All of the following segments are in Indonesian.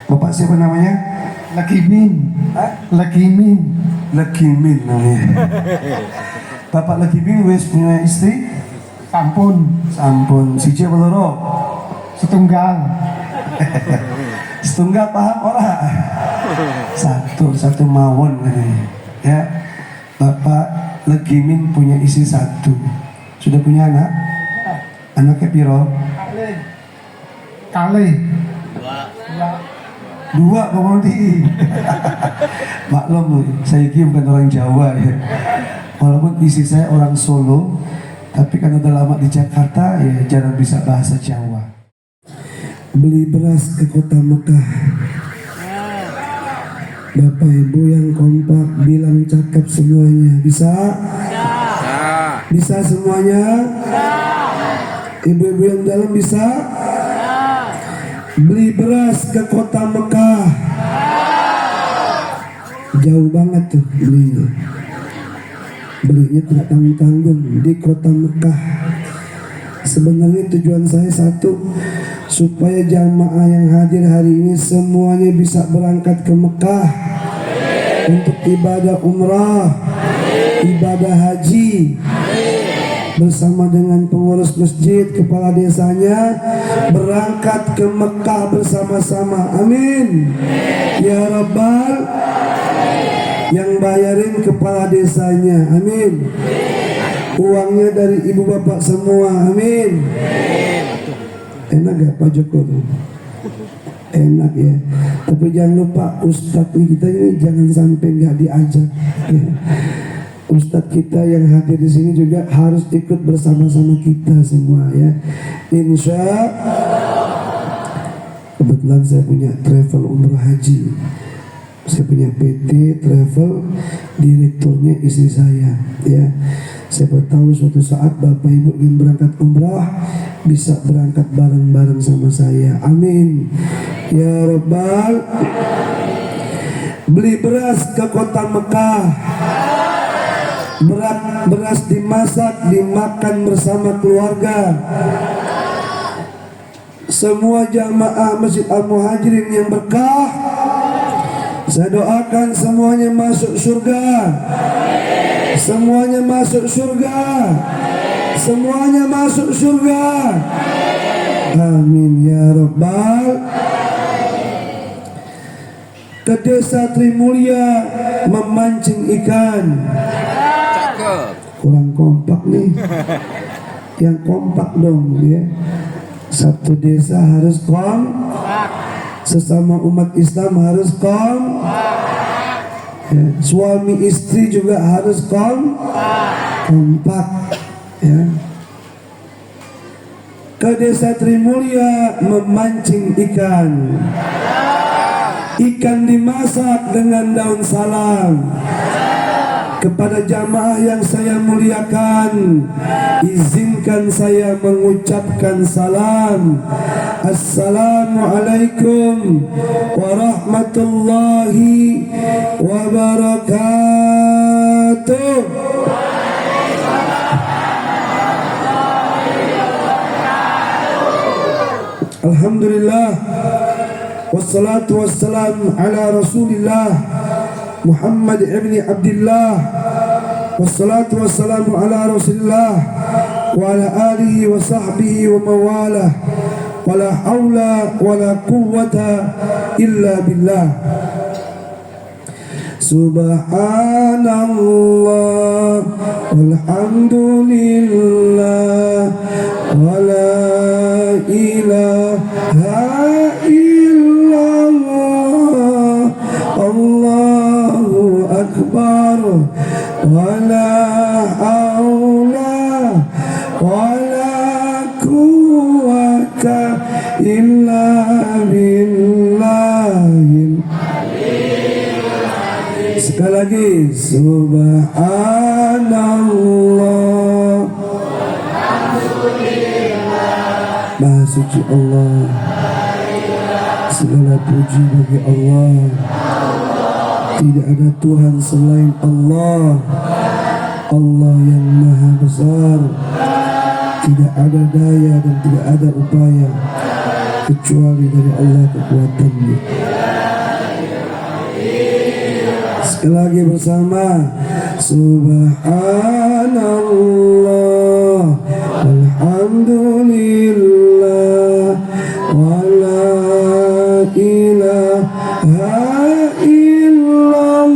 Bapak siapa namanya? Lakimin. Lakimin namanya. Bapak Lakimin wis punya istri? Sampun Siji apa loro? setunggal. Setunggal paham ora? Satu mawon ya. Bapak Lakimin punya istri satu. Sudah punya anak? Anaknya piro? Kali Dua komodi. Maklum, saya ini bukan orang Jawa ya. Walaupun istri saya orang Solo, tapi kan udah lama di Jakarta ya jarang bisa bahasa Jawa. Beli beras ke kota Mekah. Bapak Ibu yang kompak bilang cakep semuanya. Bisa? Bisa semuanya? Ibu-ibu yang dalam bisa? Beli beras ke kota Mekah. Jauh banget tuh belinya. Belinya tidak tanggung-tanggung di kota Mekah. Sebenarnya tujuan saya satu, supaya jamaah yang hadir hari ini semuanya bisa berangkat ke Mekah untuk ibadah umrah, ibadah haji. Bersama dengan pengurus masjid, kepala desanya berangkat ke Mekah bersama-sama. Amin. Ya Rabbal. Yang bayarin kepala desanya. Amin. Uangnya dari ibu bapak semua. Amin. Enak gak Pak Joko tuh? Enak ya. Tapi jangan lupa Ustadz kita ini jangan sampai gak diajak ya. Ustadz kita yang hadir di sini juga harus ikut bersama-sama kita semua ya. Insya kebetulan saya punya travel umrah haji. Saya punya PT travel, direkturnya istri saya ya. Siapa tahu suatu saat Bapak Ibu ingin berangkat umrah, bisa berangkat bareng-bareng sama saya. Amin. Ya Rabbal. Beli beras ke kota Mekah. Beras dimasak, dimakan bersama keluarga. Semua jamaah Masjid Al-Muhajirin yang berkah, saya doakan semuanya masuk surga. Semuanya masuk surga. Semuanya masuk surga. Amin ya Rabbal. Ke desa Trimulya memancing ikan. Kurang kompak nih. Yang kompak dong ya. Satu desa harus kompak. Sesama umat Islam harus kompak ya. Suami istri juga harus kompak ya. Ke desa Trimulya memancing ikan. Ikan dimasak dengan daun salam. Kepada jamaah yang saya muliakan, izinkan saya mengucapkan salam. Assalamualaikum warahmatullahi wabarakatuh. Alhamdulillah, wassalatu wassalamu ala Rasulillah Muhammad ibn Abdullah, wassalatu wassalamu ala Rasulillah wa ala alihi wa sahbihi wa mawalah, wa la hawla wa la quwwata illa billah. Subhanallah walhamdulillah wa la ilaha illallah, Allahu akbar, wa la hawla wa la quwwata illa billahil. Sekali lagi, subhanallah, Maha suci Allah, segala puji bagi Allah. Tidak ada Tuhan selain Allah. Allah yang maha besar. Tidak ada daya dan tidak ada upaya kecuali dari Allah kekuatannya. Sekali lagi bersama. Subhanallah walhamdulillah wa la ilaha illallah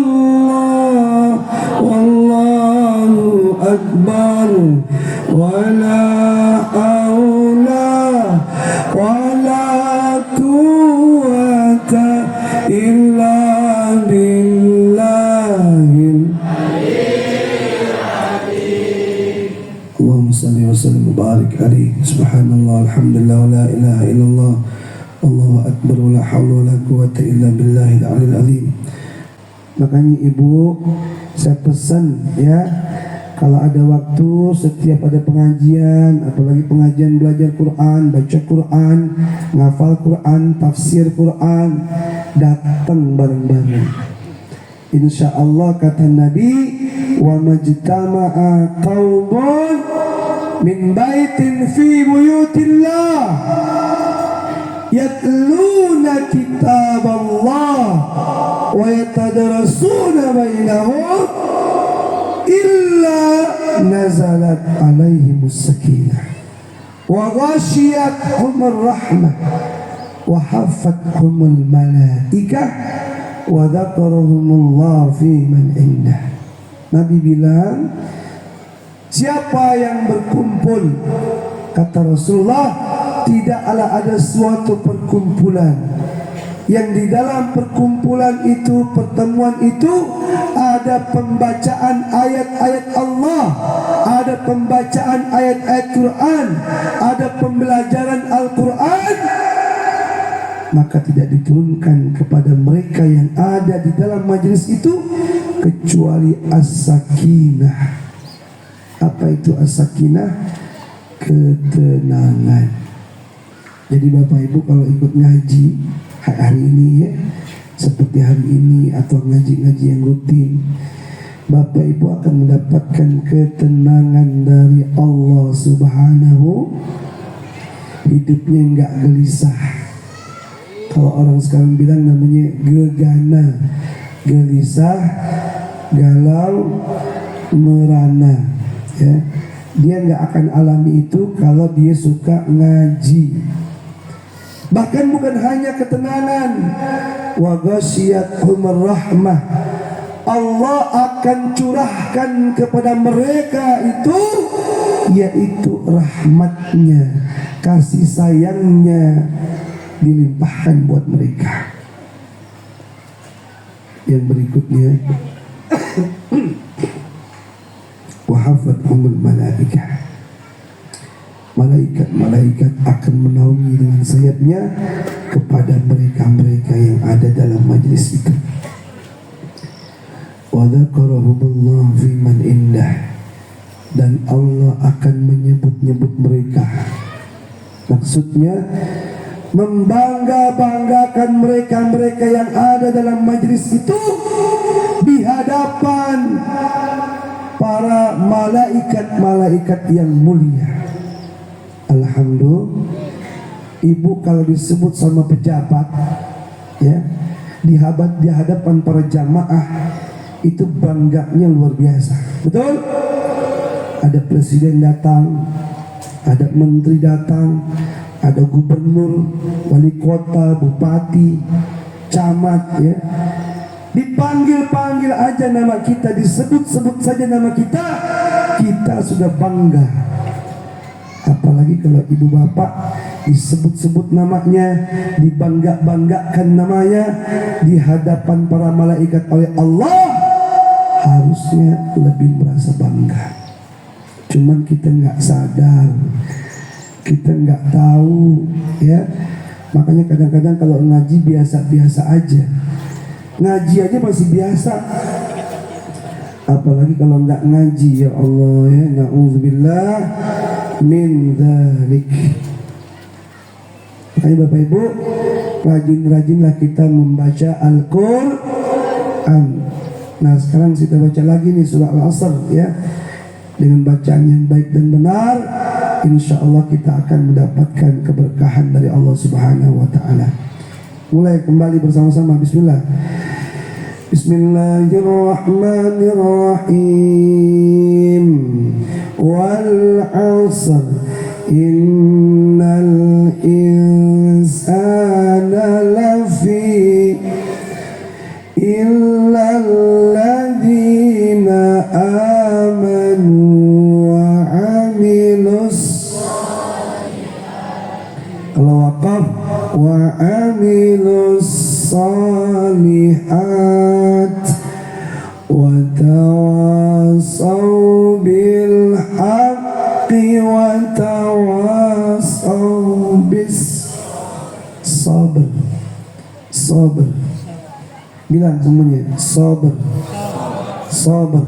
wallahu akbar wa la haula wa la quwwata illa billahil Allahumma salli wa sallim wa barik alaihi. Subhanallah alhamdulillah wa la ilaha illallah Allahu akbar wa la hawla wa la quwwata illa billahil aliyil azim. Makanya ibu, saya pesan ya, kalau ada waktu setiap ada pengajian, apalagi pengajian belajar Quran, baca Quran, ngafal Quran, tafsir Quran, datang bareng-bareng. Insya Allah kata Nabi, wa majtama'a qaumun min baitin fi buyutillah yatluna kitab Allah wa yatadarasuna bainahum illa nazalat alaihimus sakinah wa ghashiyatuhumur rahmah wa hafathumul malaikah wa dzakarahumullah fi man indah. Nabi bilang, siapa yang berkumpul, kata Rasulullah, tidaklah ada suatu perkumpulan yang di dalam perkumpulan itu, pertemuan itu, ada pembacaan ayat-ayat Allah, ada pembacaan ayat-ayat Quran, ada pembelajaran Al-Quran, maka tidak diturunkan kepada mereka yang ada di dalam majelis itu kecuali as-sakinah. Apa itu as-sakinah? Ketenangan. Jadi Bapak Ibu kalau ikut ngaji hari ini ya, seperti hari ini atau ngaji-ngaji yang rutin, Bapak Ibu akan mendapatkan ketenangan dari Allah Subhanahu. Hidupnya enggak gelisah. Kalau orang sekarang bilang namanya gegana, gelisah, galau, merana, ya. Dia nggak akan alami itu kalau dia suka ngaji. Bahkan bukan hanya ketenangan, wa ghashiyatuhumur rahmah, Allah akan curahkan kepada mereka itu, yaitu rahmatnya, kasih sayangnya dilimpahkan buat mereka. Yang berikutnya, wa hafathumul malaikah, malaikat-malaikat akan menaungi dengan sayapnya kepada mereka-mereka yang ada dalam majlis itu. Wa dzakarahumullah fi man indah, dan Allah akan menyebut-nyebut mereka. Maksudnya membangga-banggakan mereka-mereka yang ada dalam majlis itu di hadapan para malaikat-malaikat yang mulia. Alhamdulillah, ibu kalau disebut sama pejabat ya, di hadapan para jamaah itu bangganya luar biasa. Betul? Ada presiden datang, ada menteri datang, ada gubernur, wali kota, bupati, camat ya. Dipanggil-panggil aja nama kita, disebut-sebut saja nama kita, kita sudah bangga. Apalagi kalau ibu bapak disebut-sebut namanya, dibangga-banggakan namanya di hadapan para malaikat oleh Allah, harusnya lebih merasa bangga. Cuman kita nggak sadar, kita nggak tahu ya. Makanya kadang-kadang kalau ngaji biasa-biasa aja, ngaji aja masih biasa, apalagi kalau nggak ngaji, ya Allah ya, na'udzubillah min dzalik. Makanya Bapak Ibu, rajin-rajinlah kita membaca Al-Quran. Nah sekarang kita baca lagi nih surah Al-Asr ya, dengan bacaan yang baik dan benar, insya Allah kita akan mendapatkan keberkahan dari Allah Subhanahu wa Ta'ala. Mulai kembali bersama-sama. Bismillah. Bismillahirrahmanirrahim. Wal 'asr innal insana lafi illal ladzina amanu wa 'amilus kalau waqaf wa 'amilus salihat wa tawasaw bil haqqi wa tawasaw bis sabr. Sabr. Bilang semuanya, sabr. Sabr.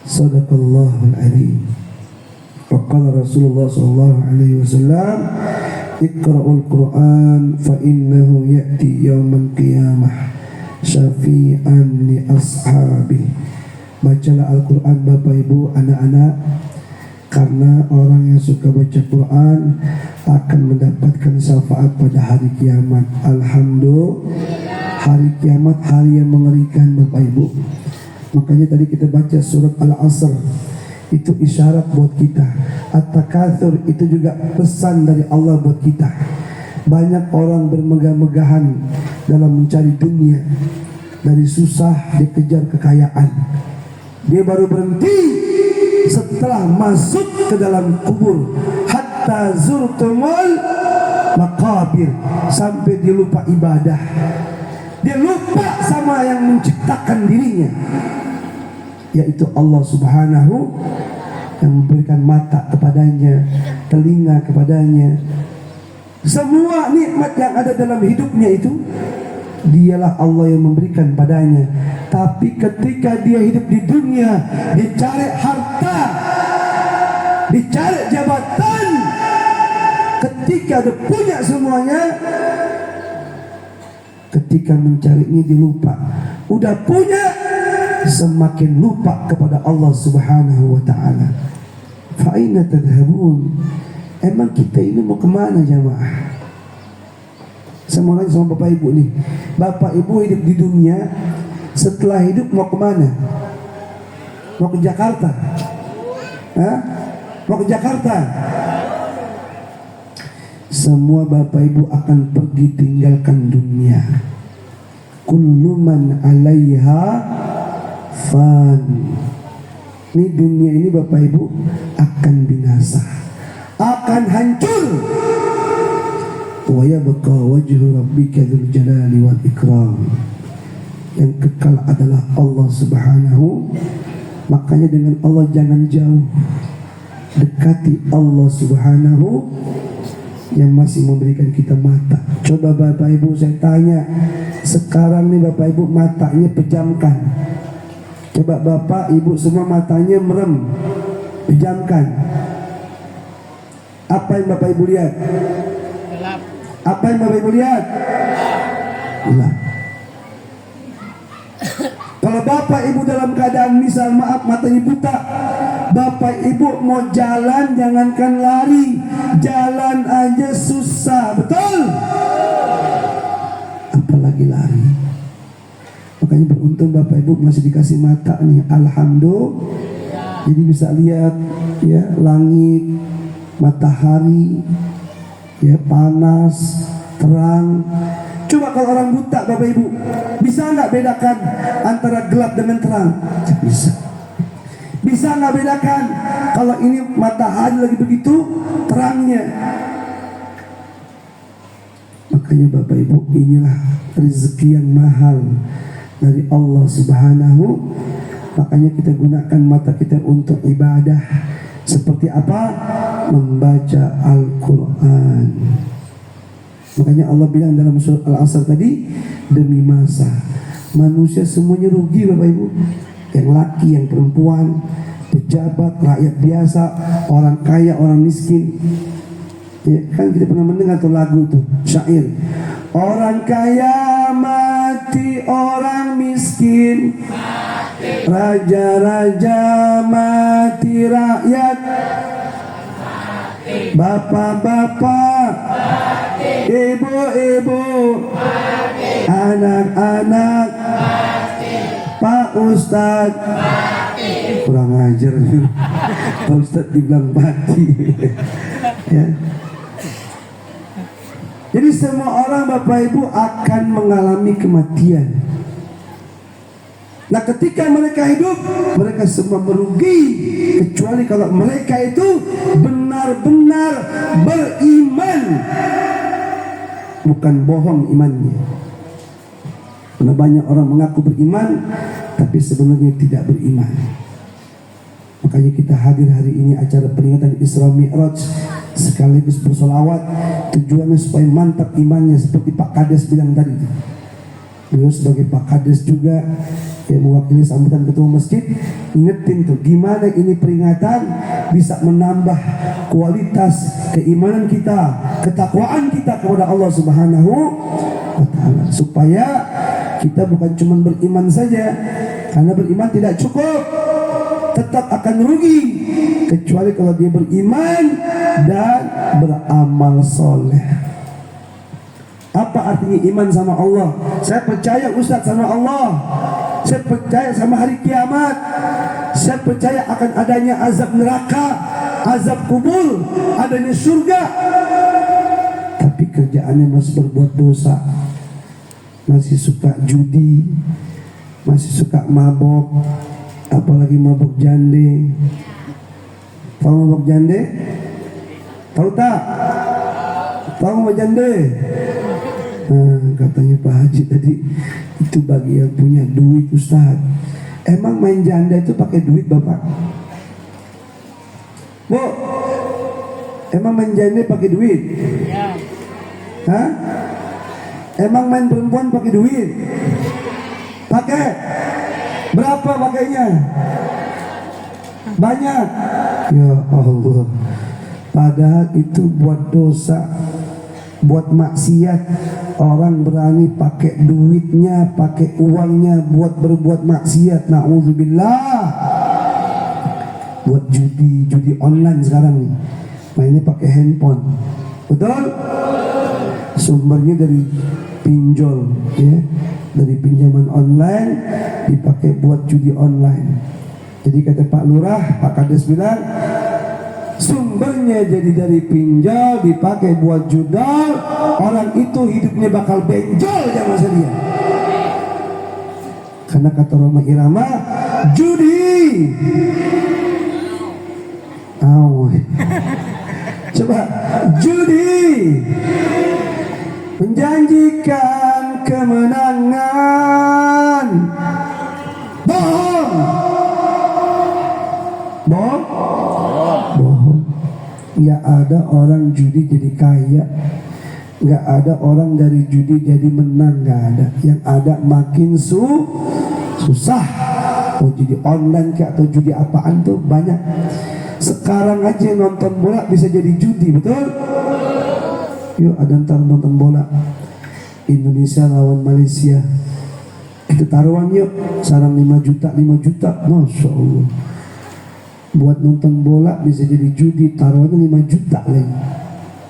Sadaqallahul azim. Faqala Rasulullah sallallahu alaihi wasallam, Iqra'ul Qur'an fa innahu ya'ti yawmal qiyamah syafi'an li ashabi. Bacalah Al-Quran Bapak Ibu, anak-anak, karena orang yang suka baca Quran akan mendapatkan syafaat pada hari kiamat. Alhamdulillah, hari kiamat hari yang mengerikan Bapak Ibu. Makanya tadi kita baca surat Al-Asr, itu isyarat buat kita. At-takatsur itu juga pesan dari Allah buat kita. Banyak orang bermegah-megahan dalam mencari dunia. Dari susah dikejar kekayaan. Dia baru berhenti setelah masuk ke dalam kubur. Hatta zurtumul maqabir, sampai dia lupa ibadah. Dia lupa sama yang menciptakan dirinya, yaitu Allah Subhanahu, yang memberikan mata kepadanya, telinga kepadanya. Semua nikmat yang ada dalam hidupnya itu dialah Allah yang memberikan padanya. Tapi ketika dia hidup di dunia, dicari harta, dicari jabatan. Ketika dia punya semuanya, ketika mencarinya dia lupa. Udah punya, semakin lupa kepada Allah Subhanahu wa ta'ala. Fa'ina tadhabun. Emang kita ini mau kemana jamaah? Saya mau nanya sama Bapak Ibu nih. Bapak Ibu hidup di dunia, setelah hidup mau kemana? Mau ke Jakarta? Hah? Mau ke Jakarta? Semua Bapak Ibu akan pergi tinggalkan dunia. Kullu man 'alaiha fan. Ini dunia ini Bapak Ibu akan binasa, akan hancur. Wa yabqa wajhu rabbika dzul jalali wal ikram. Yang kekal adalah Allah Subhanahu. Makanya dengan Allah jangan jauh, dekati Allah Subhanahu yang masih memberikan kita mata. Coba Bapak Ibu saya tanya, sekarang nih Bapak Ibu matanya pejamkan. Coba Bapak Ibu semua matanya merem, pejamkan. Apa yang Bapak Ibu lihat? Gelap. Apa yang Bapak Ibu lihat? Gelap. Kalau Bapak Ibu dalam keadaan misal maaf matanya buta, Bapak Ibu mau jalan jangankan lari, jalan aja susah, betul? Apalagi lari. Makanya beruntung Bapak Ibu masih dikasih mata nih, alhamdulillah. Jadi bisa lihat ya langit, matahari, ya panas, terang. Coba kalau orang buta Bapak Ibu, bisa nggak bedakan antara gelap dengan terang? Bisa. Bisa nggak bedakan kalau ini matahari lagi begitu terangnya? Makanya Bapak Ibu, inilah rezeki yang mahal dari Allah Subhanahu. Makanya kita gunakan mata kita untuk ibadah. Seperti apa? Membaca Al-Quran. Makanya Allah bilang dalam surah Al-Asr tadi, demi masa manusia semuanya rugi Bapak Ibu. Yang laki, yang perempuan, pejabat, rakyat biasa, orang kaya, orang miskin. Ya, kan kita pernah mendengar tuh lagu tuh, syair. Orang kaya mati, orang miskin mati. Raja-raja mati, rakyat mati. Bapak-bapak, ibu-ibu, anak-anak Pak Ustad kurang ajar Pak Ustad dibilang mati ya. Jadi semua orang Bapak Ibu akan mengalami kematian. Nah ketika mereka hidup, mereka semua merugi, kecuali kalau mereka itu benar-benar beriman, bukan bohong imannya. Karena banyak orang mengaku beriman, tapi sebenarnya tidak beriman. Makanya kita hadir hari ini acara peringatan Isra Mi'raj sekaligus bersolawat, tujuannya supaya mantap imannya seperti Pak Kades bilang tadi. Beliau sebagai Pak Kades juga yang mewakili sambutan ketua masjid, ingetin tuh gimana ini peringatan bisa menambah kualitas keimanan kita, ketakwaan kita kepada Allah Subhanahu wa Ta'ala, supaya kita bukan cuma beriman saja, karena beriman tidak cukup, tetap akan rugi kecuali kalau dia beriman dan beramal soleh. Apa artinya iman sama Allah? Saya percaya Ustaz sama Allah, saya percaya sama hari kiamat, saya percaya akan adanya azab neraka, azab kubur, adanya surga, tapi kerjaannya masih berbuat dosa, masih suka judi, masih suka mabok, apalagi mabok jande. Tahu mabok jande? Tahu tak? Tahu mabok jande? Katanya Pak Haji tadi, itu bagi yang punya duit Ustaz. Emang main janda itu pakai duit Bapak? Bu, emang main janda pakai duit? Hah? Emang main perempuan pakai duit? Pakai? Berapa pakainya? Banyak. Ya Allah. Padahal itu buat dosa, buat maksiat. Orang berani pakai duitnya, pakai uangnya buat berbuat maksiat. Na'udzubillah. Buat judi online sekarang nih, mainnya pakai handphone. Betul? Sumbernya dari pinjol, ya, dari pinjaman online dipakai buat judi online. Jadi kata Pak Lurah, Pak Kades bilang, sumbernya jadi dari pinjol dipakai buat judal, orang itu hidupnya bakal benjol jangan sedia. Karena kata Roma Irama, judi. Coba judi menjanjikan kemenangan. Bohong. Nggak ada orang judi jadi kaya, nggak ada orang dari judi jadi menang, nggak ada. Yang ada makin susah. Mau judi online kayak atau judi apaan tuh banyak. Sekarang aja nonton bola bisa jadi judi, betul? Yuk ada ntar nonton bola Indonesia lawan Malaysia, kita taruhan yuk, sarang 5 juta, Masya Allah. Buat nonton bola bisa jadi judi, taruhannya 5 juta lagi.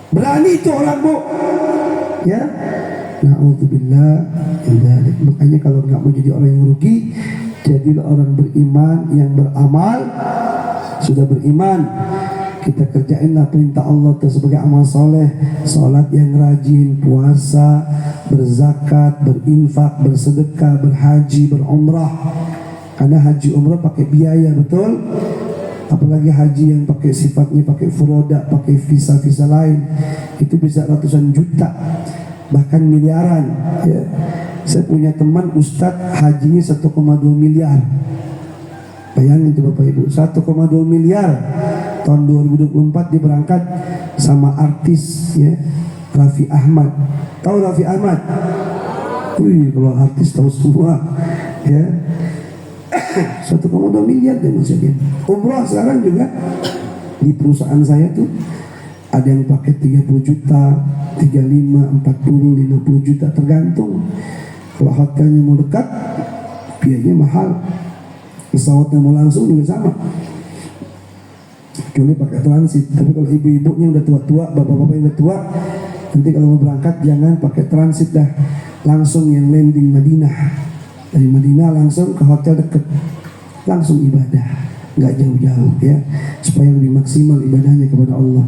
Berani itu orang, Bu. Ya. Na'udzubillah. Makanya kalau nggak mau jadi orang yang rugi, jadilah orang beriman yang beramal. Sudah beriman, kita kerjainlah perintah Allah itu sebagai amal soleh. Salat yang rajin, puasa, berzakat, berinfak, bersedekah, berhaji, berumrah. Karena haji umrah pakai biaya, betul? Apalagi haji yang pakai sifatnya pakai furoda, pakai visa lain, itu bisa ratusan juta, bahkan miliaran. Ya. Saya punya teman Ustadz hajinya 1,2 miliar. Bayangin itu Bapak Ibu, 1,2 miliar. Tahun 2024 dia berangkat sama artis, ya, Raffi Ahmad. Tahu Raffi Ahmad? Wih, kalau artis tahu semua, ya. 1,2 miliar dia maksudnya. Umrah sekarang juga di perusahaan saya tuh ada yang pakai 30 juta, 35, 40, 50 juta tergantung. Kalau hotelnya mau dekat, biayanya mahal. Pesawatnya mau langsung juga sama. Kecuali pakai transit. Tapi kalau ibu-ibunya udah tua-tua, bapak-bapak yang udah tua, nanti kalau mau berangkat jangan pakai transit dah. langsung yang landing Madinah. Dari Madinah langsung ke hotel dekat, langsung ibadah, nggak jauh-jauh ya, supaya lebih maksimal ibadahnya kepada Allah.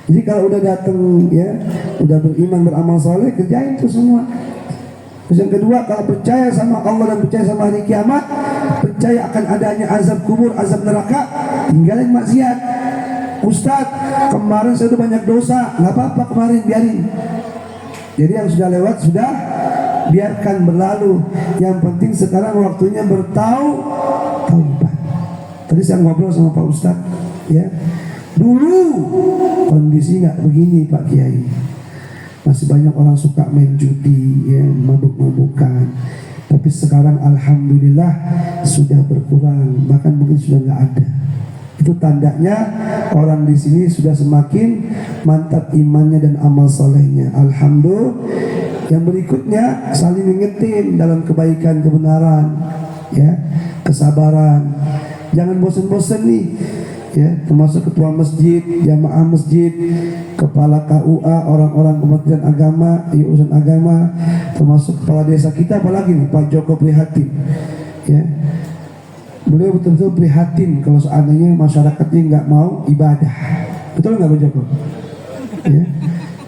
Jadi kalau udah datang ya, udah beriman beramal soleh, kerjain itu semua. Terus yang kedua, kalau percaya sama Allah dan percaya sama hari kiamat, percaya akan adanya azab kubur, azab neraka, tinggalin maksiat. Ustadz, kemarin saya udah banyak dosa, nggak apa-apa kemarin, biarin. Jadi yang sudah lewat sudah, biarkan berlalu. Yang penting sekarang waktunya bertaubat. Tadi saya ngobrol sama Pak Ustadz, ya. Dulu kondisi nggak begini Pak Kiai. Masih banyak orang suka main judi, ya, mabuk-mabukan. Tapi sekarang alhamdulillah sudah berkurang, bahkan mungkin sudah nggak ada. Itu tandanya orang di sini sudah semakin mantap imannya dan amal solehnya. Alhamdulillah. Yang berikutnya saling mengingetin dalam kebaikan kebenaran, ya, kesabaran. Jangan bosan-bosan nih, ya, termasuk ketua masjid, jamaah masjid, kepala KUA, orang-orang Kementerian Agama, urusan agama, termasuk kepala desa kita, apalagi nih Pak Joko Prihatin, ya. Beliau betul-betul prihatin kalau seandainya masyarakatnya nggak mau ibadah. Betul nggak Pak Joko? Ya.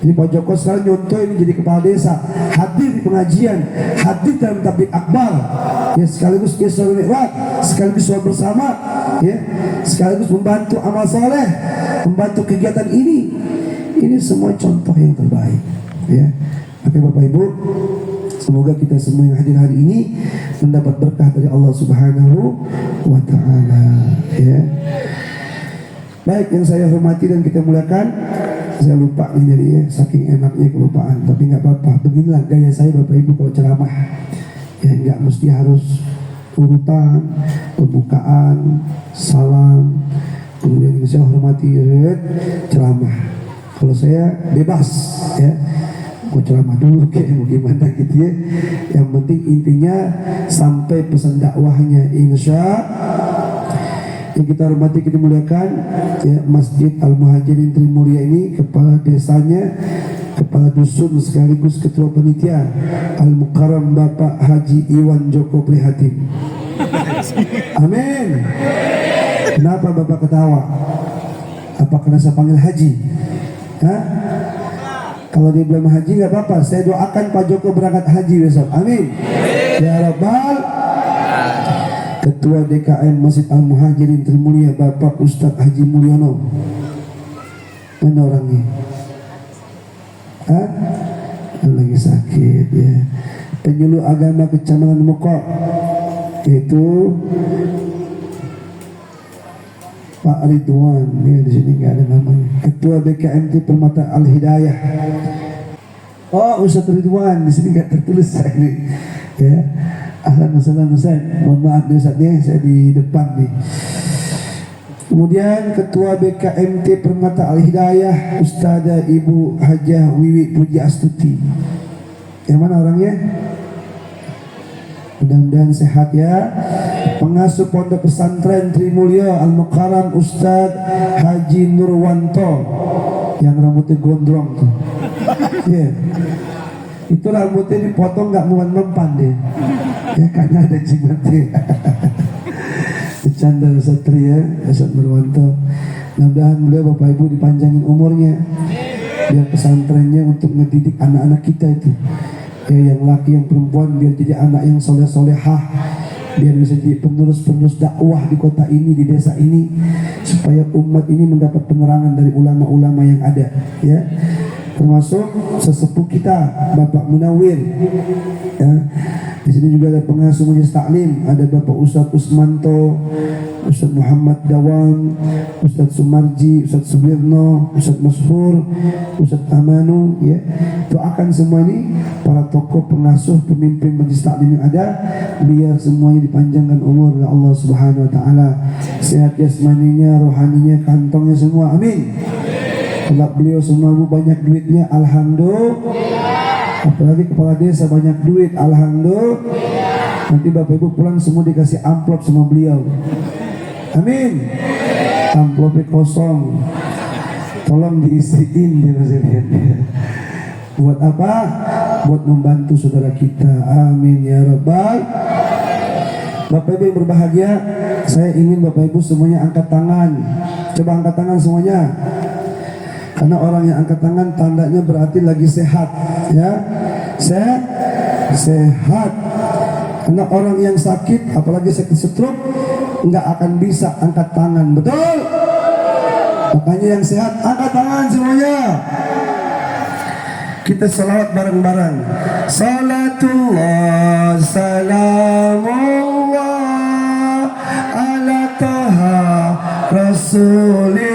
Jadi Pak Joko sekarang nyontoh ini jadi kepala desa, hadir di pengajian, hadir dalam tabligh akbar, ya, sekaligus kisah nikmat, sekaligus sholat bersama, ya, sekaligus membantu amal soleh, membantu kegiatan ini. Ini semua contoh yang terbaik, ya. Oke Bapak Ibu, semoga kita semua yang hadir hari ini mendapat berkah dari Allah Subhanahu wa Ta'ala, ya. Baik, yang saya hormati dan kita muliakan, saya lupa nih jadi ya, saking enaknya kelupaan, tapi nggak apa-apa. Beginilah gaya saya Bapak Ibu kalau ceramah, ya, nggak mesti harus urutan, pembukaan, salam, kemudian saya hormati ceramah. Kalau saya bebas, ya, mau ceramah dulu kayak mau gimana gitu ya. Yang penting intinya sampai pesan dakwahnya, insya. Yang kita hormati, kita muliakan, ya, Masjid Al-Muhajirin Trimulya ini, kepala desanya, kepala dusun sekaligus ketua panitia Al-Mukarram Bapak Haji Iwan Joko Prihatin. Amin. Kenapa Bapak ketawa? Apa karena saya panggil Haji? Hah? Kalau dia belum haji nggak apa-apa, saya doakan Pak Joko berangkat haji besok. Amin. Ya Rabbal. Ketua DKM Masjid Al-Muhajirin Trimulya Bapak Ustadz Haji Mulyono. Mana orangnya? Hah? Lagi sakit, ya. Penyuluh agama Kecamatan Mekok, yaitu Pak Ridwan, ya, di sini nggak ada namanya. Ketua BKMT Permata Al Hidayah. Oh, Ustadz Ridwan, di sini nggak tertulis saya ini, ya. Ahlan wasahlan Ustaz. Mohon maaf nih Ustaz, saya di depan nih. Kemudian Ketua BKMT Permata Al Hidayah Ustazah Ibu Hajah Wiwi Puji Astuti. Yang mana orangnya? Mudah-mudahan sehat ya. Pengasuh Pondok Pesantren Trimulya Al-Mukarram Ustadz Haji Nurwanto, yang rambutnya gondrong tuh. Iya. Itu rambutnya dipotong nggak mempan deh, ya, karena ada jimatnya. Bercanda Satria, Ustadz Nurwanto. Mudah-mudahan beliau Bapak Ibu dipanjangin umurnya, biar pesantrennya untuk ngedidik anak-anak kita itu, ya, yang laki yang perempuan, biar jadi anak yang soleh-solehah, biar bisa jadi penerus-penerus dakwah di kota ini, di desa ini, supaya umat ini mendapat penerangan dari ulama-ulama yang ada, ya, termasuk sesepuh kita Bapak Munawir, ya. Di sini juga ada pengasuh majelis taklim, ada Bapak Ustadz Usmanto, Ustadz Muhammad Dawang, Ustadz Sumarji, Ustadz Subirno, Ustadz Mashur, Ustadz Amanu, ya. Doakan semua ini para tokoh pengasuh pemimpin majelis taklim yang ada, biar semuanya dipanjangkan umur oleh Allah Subhanahu wa Ta'ala, sehat jasmaninya, rohaninya, kantongnya semua, amin. Kalau beliau semua banyak duitnya, alhamdulillah. Apalagi kepala desa banyak duit, alhamdulillah. Nanti Bapak Ibu pulang semua dikasih amplop sama beliau, amin. Amplopnya kosong, tolong diisiin dia. Buat apa? buat membantu saudara kita. Amin ya rabbal. Bapak Ibu yang berbahagia, saya ingin Bapak Ibu semuanya angkat tangan. Coba angkat tangan semuanya. Karena orang yang angkat tangan tandanya berarti lagi sehat, ya. Sehat. Karena orang yang sakit, apalagi sakit stroke, nggak akan bisa angkat tangan, betul? Makanya yang sehat angkat tangan semuanya. Kita selawat bareng-bareng. Salatullah salamullah ala taha rasulillah.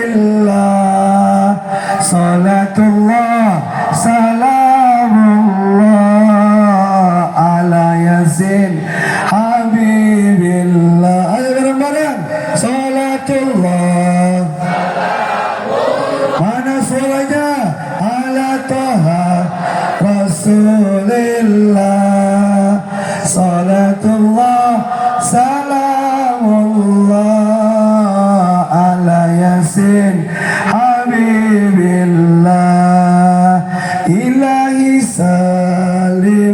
Salatullah salamullah ala yasin habibillah. Ayo bareng-bareng. Salatullah. Mana suaranya? Ala taha rasulillah. Salatullah salamullah ala yasin habibillah. Ilahi salimil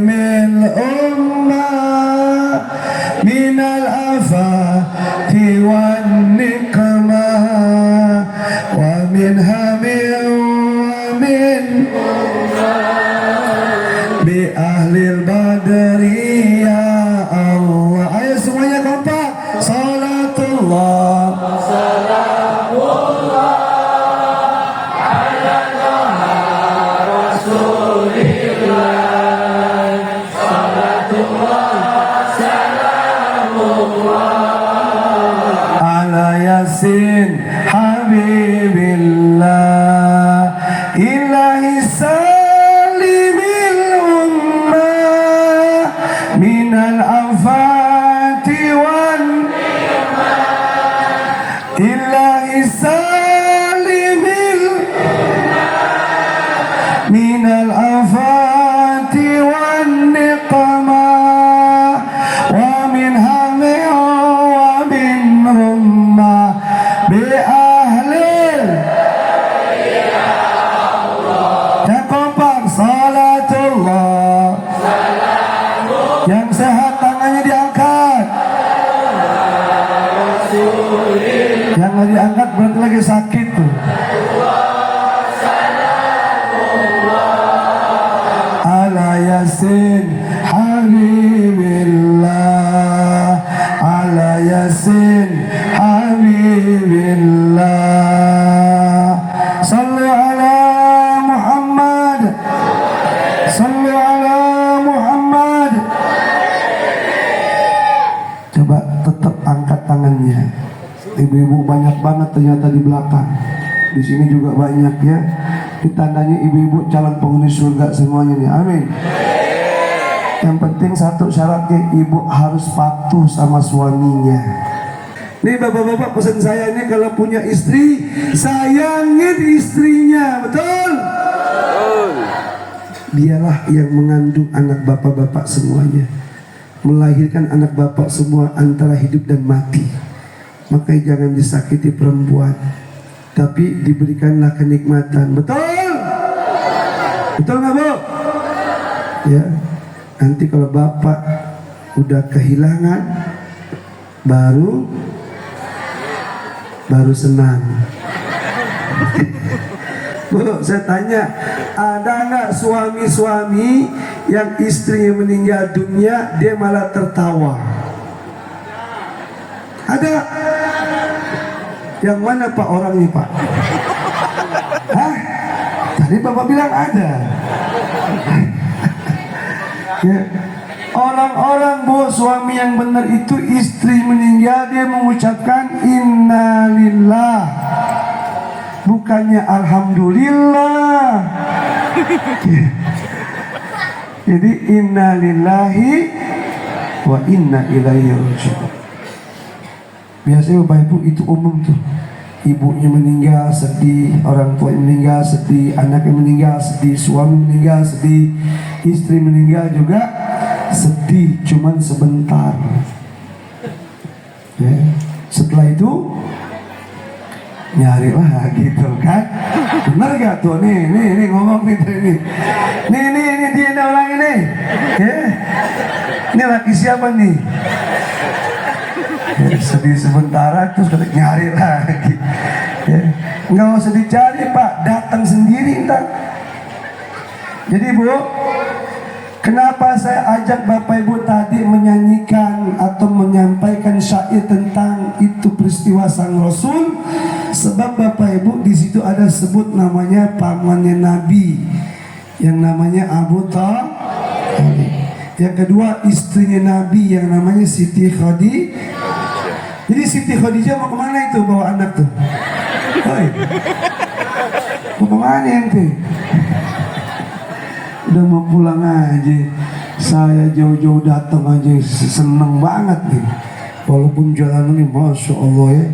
ummah minal afati wan nikmah wa min hamil wa min bi ahlil badri ya Allah. Ayo semuanya kompak. Salatullah ala yasin habibillah. Ilahi salimil ummah minal afati wan. Ilahi salimil minal afati wan niqmah wa min hamil wa min rumah bi ahlil. Dan kompak. Salatullah. Yang sehat tangannya diangkat. Yang nggak diangkat berarti lagi sakit tuh. Ala yasin habibillah. Ala yasin habibillah. Sallu ala Muhammad. Sallu ala Muhammad. Coba tetap angkat tangannya. Ibu-ibu banyak banget ternyata di belakang. Di sini juga banyak ya. Ini tandanya ibu-ibu calon penghuni surga semuanya nih. Amin. Yang penting satu syaratnya, ibu harus patuh sama suaminya. Nih bapak-bapak, pesan saya ini kalau punya istri, sayangin istrinya, betul? Dialah yang mengandung anak bapak-bapak semuanya, melahirkan anak bapak semua antara hidup dan mati. Makanya jangan disakiti perempuan, tapi diberikanlah kenikmatan, betul? Betul nggak Bu? Ya, nanti kalau bapak udah kehilangan, baru senang. Bu, saya tanya, ada nggak suami-suami yang istrinya meninggal dunia dia malah tertawa? Ada? Yang mana Pak orangnya Pak? Hah? Tadi Bapak bilang ada. Ya. Orang-orang Bu, suami yang benar itu istri meninggal dia mengucapkan innalillah, bukannya alhamdulillah. Jadi innalillahi wa inna ilaihi raji'un. Biasanya Bapak Ibu itu umum tuh. Ibunya meninggal sedih, orang tua meninggal sedih, anaknya meninggal sedih, suami meninggal sedih, istri meninggal juga sedih, cuman sebentar. Ya. Setelah itu nyari lah gitu kan. Bener gak tuh? Nih ngomong nih nih dia ada orang ini ya. Ini laki siapa nih ya, sedih sementara terus nyari lagi ya. Nggak usah dicari Pak, datang sendiri ntar. Jadi Bu, kenapa saya ajak Bapak Ibu tadi menyanyikan atau menyampaikan syair tentang itu peristiwa Sang Rasul? Sebab Bapak Ibu di situ ada sebut namanya pamannya Nabi yang namanya Abu Thalib. Yang kedua istrinya Nabi yang namanya Siti Khadijah. Jadi Siti Khadijah mau kemana itu bawa anak tuh? Hoi, mau kemana ente? Udah mau pulang aja. Saya jauh-jauh datang aja seneng banget nih. Walaupun jalan ini Masya Allah ya.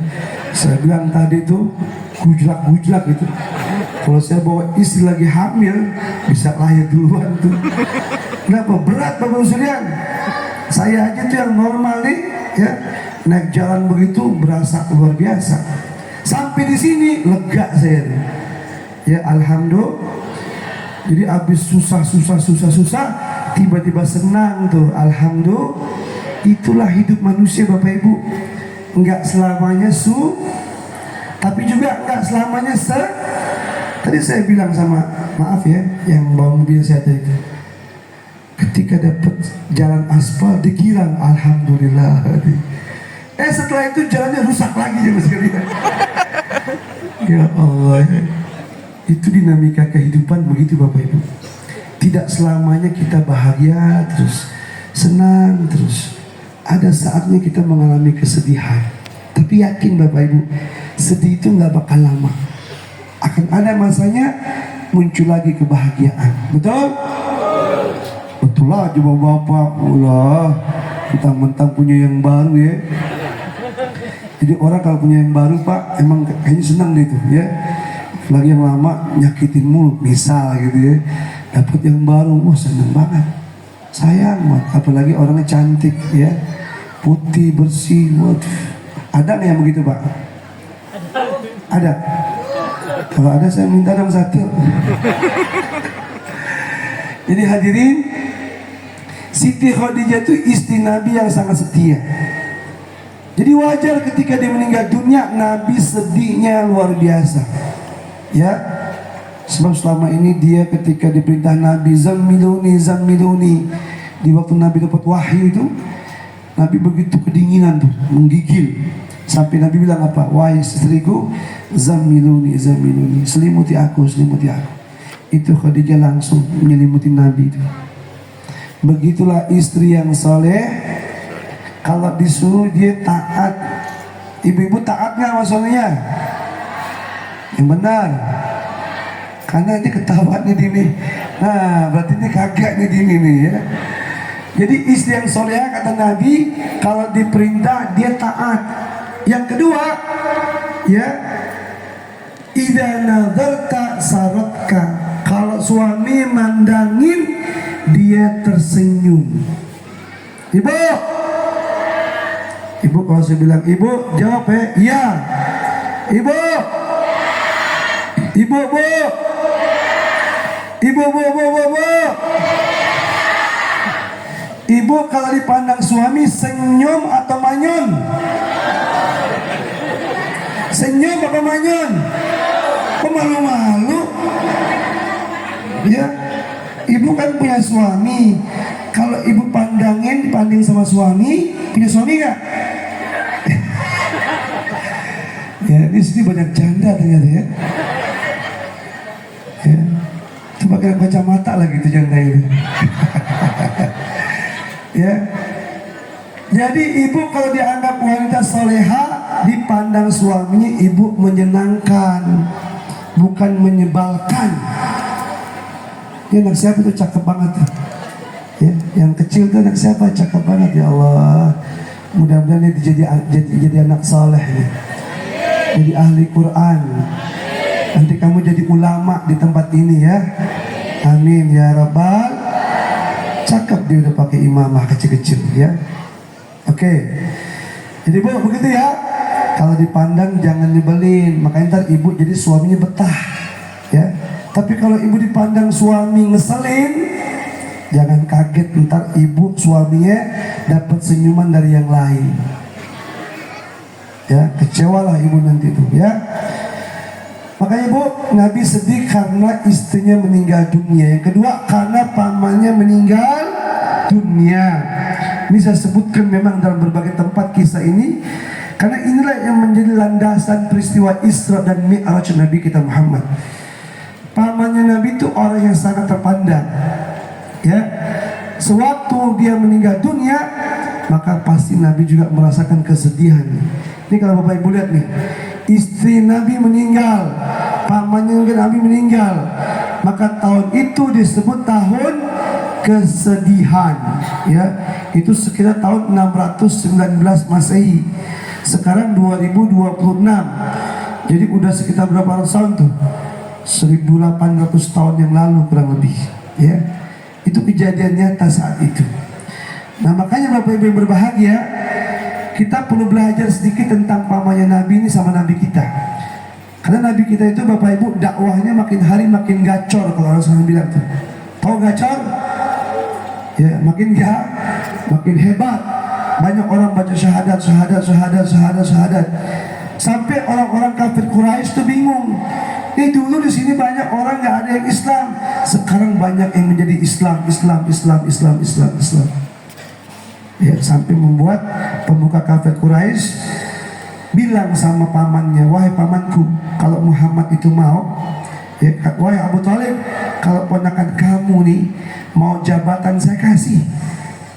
Saya bilang tadi tuh gujlak gitu. Kalau saya bawa istri lagi hamil bisa lahir duluan tuh. Kenapa? Berat Bapak Surian. Saya aja tuh yang normal nih ya, naik jalan begitu berasa luar biasa. Sampai di sini lega saya tuh. Ya alhamdulillah. Jadi abis susah tiba-tiba senang tuh, alhamdulillah. Itulah hidup manusia Bapak Ibu. Enggak selamanya tapi juga enggak selamanya Tadi saya bilang sama, maaf ya, yang bawa mobil saya tadi, ketika dapat jalan aspal digilang, alhamdulillah. Setelah itu jalannya rusak lagi ya sekalian. Ya Allah ya. Itu dinamika kehidupan begitu Bapak Ibu. Tidak selamanya kita bahagia terus, senang terus. Ada saatnya kita mengalami kesedihan. Tapi yakin Bapak Ibu, sedih itu nggak bakal lama. Akan ada masanya muncul lagi kebahagiaan. Betul? Betul lah coba Bapak. Ulah, mentang-mentang punya yang baru ya. Jadi orang kalau punya yang baru Pak, emang kayaknya senang deh tuh ya. Lagi yang lama nyakitin mulu, misal gitu ya. Dapat yang baru, wah seneng banget, sayang banget. Apalagi orangnya cantik ya, putih bersih. Waduh, ada nggak yang begitu Pak? Ada. Kalau ada saya minta dong satu. Jadi hadirin, Siti Khadijah itu istri Nabi yang sangat setia. Jadi wajar ketika dia meninggal dunia, Nabi sedihnya luar biasa. Ya, sebab selama ini dia ketika diperintah Nabi Zammiluni di waktu Nabi dapat wahyu itu, Nabi begitu kedinginan tuh, menggigil. Sampai Nabi bilang apa? Wahai istriku, Zammiluni, selimuti aku. Itu Khadijah langsung menyelimuti Nabi itu. Begitulah istri yang soleh. Kalau disuruh dia taat. Ibu-ibu taat nggak sama suaminya? Yang benar. Karena ini ketahuan nih Dini. Nah berarti ini kagak nih Dini nih ya. Jadi istri yang soleha kata Nabi, kalau diperintah dia taat. Yang kedua ya, idza nadarta saratka. Kalau suami mandangin dia tersenyum. Ibu kalau saya bilang ibu jawab ya, iya. Ibu Ibu kalau dipandang suami senyum atau manyun? Senyum apa manyun? Kok malu-malu? Ya, ibu kan punya suami. Kalau ibu dipandang sama suami, punya suami gak? Ya, di sini banyak janda ternyata ya. Ya, itu pakai kacamata lagi tuh janda ini. Ya, jadi ibu kalau dianggap wanita soleha, dipandang suaminya ibu menyenangkan, bukan menyebalkan. Ya, anak siapa tuh cakep banget tuh. Ya, yang kecil tuh anak siapa cakep banget ya Allah. Mudah-mudahan dia jadi anak soleh nih. Jadi ahli Quran. Nanti kamu jadi ulama di tempat ini ya. Amin ya Rabbal. Cakep dia udah pakai imamah kecil-kecil ya. Oke. Jadi Bu begitu ya. Kalau dipandang jangan nyebelin, makanya ntar ibu jadi suaminya betah, ya. Tapi kalau ibu dipandang suami ngeselin, jangan kaget ntar ibu suaminya dapat senyuman dari yang lain, ya. Kecewalah ibu nanti itu, ya. Makanya bu, Nabi sedih karena istrinya meninggal dunia. Yang kedua karena pamannya meninggal dunia. Ini saya sebutkan memang dalam berbagai tempat kisah ini, karena inilah yang menjadi landasan peristiwa Isra dan Mi'raj Nabi kita Muhammad. Pamannya Nabi itu orang yang sangat terpandang, ya. Sewaktu dia meninggal dunia, maka pasti Nabi juga merasakan kesedihan. Ini kalau Bapak Ibu lihat nih, istri Nabi meninggal, pamannya Nabi meninggal, maka tahun itu disebut tahun kesedihan, ya. Itu sekitar tahun 619 Masehi. Sekarang 2026. Jadi udah sekitar berapa ratus tahun tuh? 1800 tahun yang lalu kurang lebih, ya. Itu kejadian nyata saat itu. Nah, makanya Bapak Ibu yang berbahagia, kita perlu belajar sedikit tentang pamannya Nabi ini sama Nabi kita. Karena Nabi kita itu Bapak Ibu dakwahnya makin hari makin gacor, kalau orang selalu bilang tuh. Tahu gacor? Ya, makin hebat. Banyak orang baca syahadat. Sampai orang-orang kafir Quraisy tuh bingung. Ini dulu di sini banyak orang nggak ada yang Islam, sekarang banyak yang menjadi Islam. Ya, sampai membuat pemuka kafir Quraisy bilang sama pamannya, wahai pamanku, kalau Muhammad itu mau, ya, wahai Abu Thalib, kalau ponakan kamu nih mau jabatan saya kasih,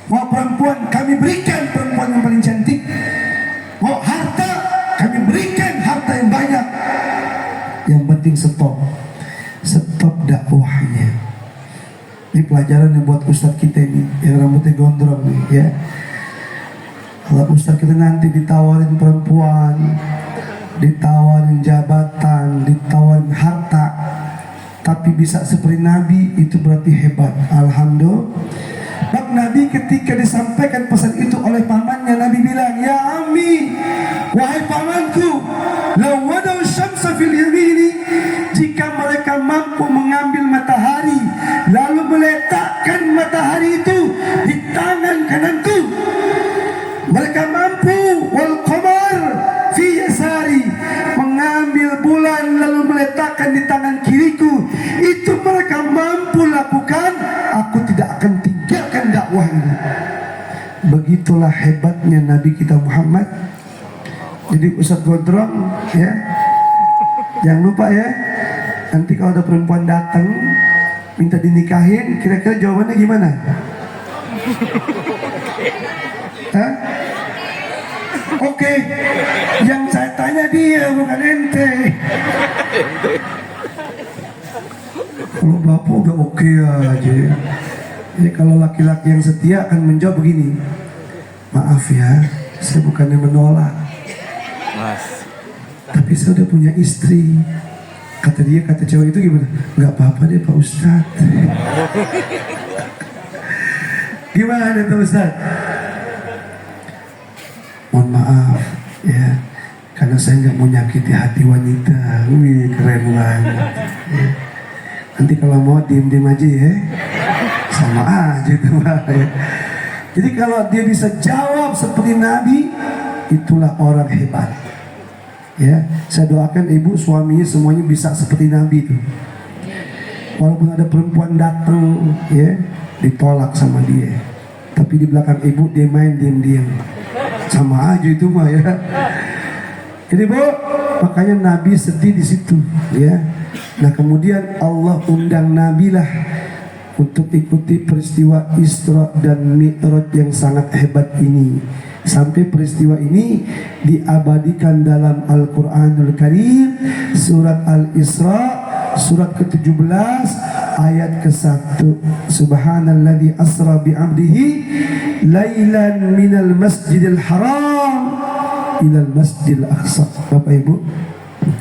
mau perempuan kami berikan perempuan yang paling cantik, mau harta kami berikan harta yang banyak. Yang penting stop dakwahnya. Ini pelajaran yang buat ustadz kita ini yang rambutnya gondrong nih, ya. Kalau ustadz kita nanti ditawarin perempuan, ditawarin jabatan, ditawarin harta, tapi bisa seperti Nabi, itu berarti hebat. Alhamdulillah. Bak Nabi ketika disampaikan pesan itu oleh pamannya, Nabi bilang, ya Ami, wahai pamanku, lawadau syamsa fil yamini, jika mereka mampu mengambil matahari lalu meletakkan matahari itu di tangan kananku, mereka mampu wal qamar fi yasari, mengambil bulan lalu meletakkan di tangan kiriku, itu mereka mampu lakukan, aku tidak akan tinggalkan dakwah ini. Begitulah hebatnya Nabi kita Muhammad. Jadi Ustadz Gondrong, ya, jangan lupa ya, nanti kalau ada perempuan datang minta dinikahin, kira-kira jawabannya gimana? Hah? Oke, yang saya tanya dia, bukan ente. Kalau bapak udah oke aja. Jadi kalau laki-laki yang setia akan menjawab begini, maaf ya, saya bukannya menolak, tapi saya udah punya istri. Kata dia, kata cewek itu gimana? Nggak apa-apa deh Pak Ustadz. Gimana Pak Ustadz? Mohon maaf ya, karena saya nggak mau nyakiti hati wanita. Wih, keren banget ya. Nanti kalau mau diem-diem aja ya, sama aja tuh ya. Jadi kalau dia bisa jawab seperti Nabi, itulah orang hebat. Ya, saya doakan ibu suaminya semuanya bisa seperti Nabi itu. Walaupun ada perempuan datang, ya, ditolak sama dia, tapi di belakang ibu dia main diam-diam, sama aja itu mah ya. Jadi bu, makanya Nabi sedih di situ, ya. Nah kemudian Allah undang Nabi lah untuk ikuti peristiwa Isra dan Mi'raj yang sangat hebat ini. Sampai peristiwa ini diabadikan dalam Al-Quranul Karim, surat Al-Isra, surat ke-17 ayat ke-1. Subhanalladzi asra bi'abdihi lailan minal masjidil haram ilal masjidil aqsa. Bapak Ibu,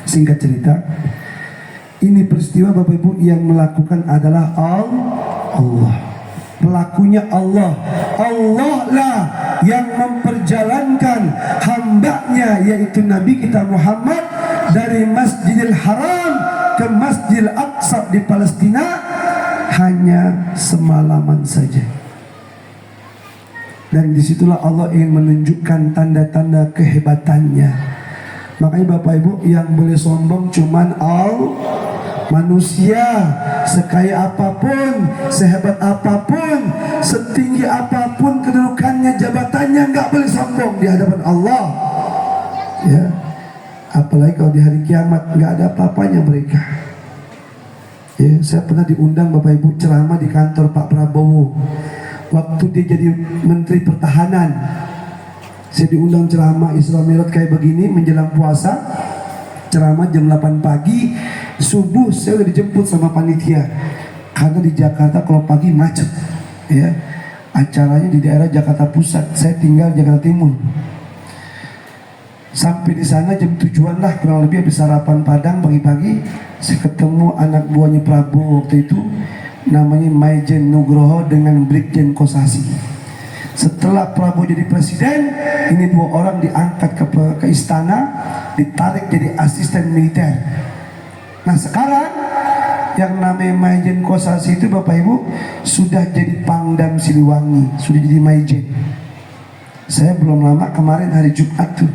singkat cerita, ini peristiwa Bapak Ibu yang melakukan adalah Allah. Pelakunya Allah. Allah lah yang memperjalankan hambanya umatnya, yaitu Nabi kita Muhammad, dari Masjidil Haram ke Masjidil Aqsa di Palestina hanya semalaman saja. Dan disitulah Allah ingin menunjukkan tanda-tanda kehebatannya. Makanya Bapak Ibu, yang boleh sombong cuman manusia. Sekaya apapun, sehebat apapun, setinggi apapun kedudukannya, jabatannya, nggak boleh sombong di hadapan Allah. Ya, apalagi kalau di hari kiamat nggak ada apa-apanya mereka. Ya, saya pernah diundang Bapak Ibu ceramah di kantor Pak Prabowo. Waktu dia jadi Menteri Pertahanan, saya diundang ceramah Isra Mi'raj kayak begini menjelang puasa. Ceramah jam 8 pagi, subuh saya udah dijemput sama panitia. Karena di Jakarta kalau pagi macet, ya. Acaranya di daerah Jakarta Pusat, saya tinggal Jakarta Timur. Sampai di sana jam 7-an lah kurang lebih, habis sarapan Padang pagi-pagi. Saya ketemu anak buahnya Prabowo waktu itu, namanya Maijen Nugroho dengan Brigjen Kosasi. Setelah Prabowo jadi presiden, ini dua orang diangkat ke istana, ditarik jadi asisten militer. Nah sekarang yang namanya Maijen Kosasi itu Bapak Ibu sudah jadi Pangdam Siliwangi, sudah jadi Maijen. Saya belum lama kemarin hari Jumat tuh,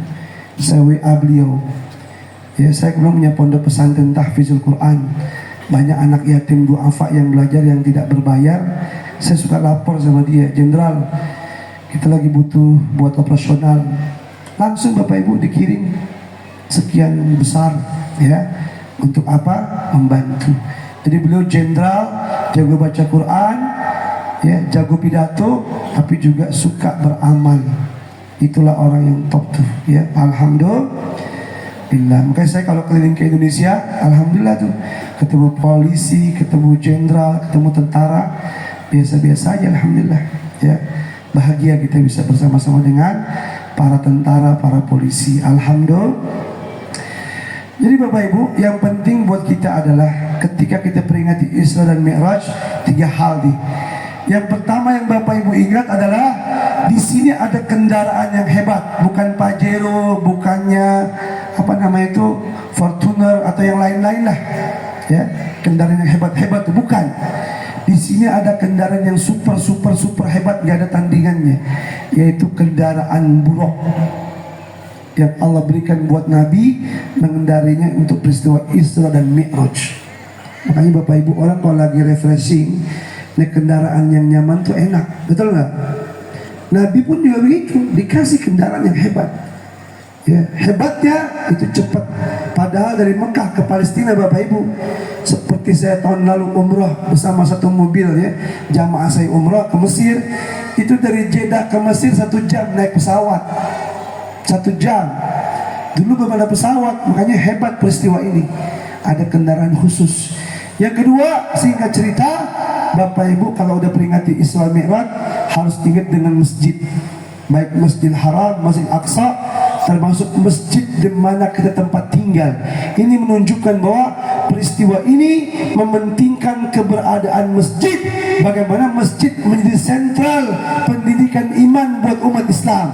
saya WA beliau. Ya, saya belum punya pondok pesantren tahfizul Quran. Banyak anak yatim duafa yang belajar yang tidak berbayar. Saya suka lapor sama dia, Jenderal, kita lagi butuh buat operasional. Langsung Bapak Ibu dikirim sekian besar, ya. Untuk apa? Membantu. Jadi beliau jenderal, jago baca Quran, ya, jago pidato, tapi juga suka beramal. Itulah orang yang top tuh, ya. Alhamdulillah. Makanya saya kalau keliling ke Indonesia, alhamdulillah tuh, ketemu polisi, ketemu jenderal, ketemu tentara, biasa-biasa aja, alhamdulillah, ya. Bahagia kita bisa bersama-sama dengan para tentara, para polisi, alhamdulillah. Jadi Bapak Ibu, yang penting buat kita adalah ketika kita peringati Isra dan Mi'raj, 3 hal nih. Yang pertama yang Bapak Ibu ingat adalah di sini ada kendaraan yang hebat, bukan Pajero, bukannya apa namanya itu Fortuner atau yang lain-lain lah, ya. Kendaraan yang hebat-hebat itu bukan. Di sini ada kendaraan yang super hebat, gak ada tandingannya, yaitu kendaraan buruk yang Allah berikan buat Nabi mengendarinya untuk peristiwa Isra dan Mi'raj. Makanya Bapak Ibu, orang kalau lagi refreshing naik kendaraan yang nyaman tuh enak, betul nggak? Nabi pun juga begitu, dikasih kendaraan yang hebat. Ya, hebatnya itu cepat. Padahal dari Mekah ke Palestina Bapak Ibu, seperti saya tahun lalu umroh bersama satu mobil, ya, jamaah saya umroh ke Mesir, itu dari Jeddah ke Mesir 1 jam naik pesawat, 1 jam. Dulu belum ada pesawat, makanya hebat peristiwa ini. Ada kendaraan khusus. Yang kedua, singkat cerita, Bapak Ibu kalau udah peringati Isra Mi'raj harus ingat dengan masjid, baik Masjidil Haram, Masjid Aqsa, termasuk masjid di mana kita tempat tinggal. Ini menunjukkan bahwa peristiwa ini mementingkan keberadaan masjid. Bagaimana masjid menjadi sentral pendidikan iman buat umat Islam,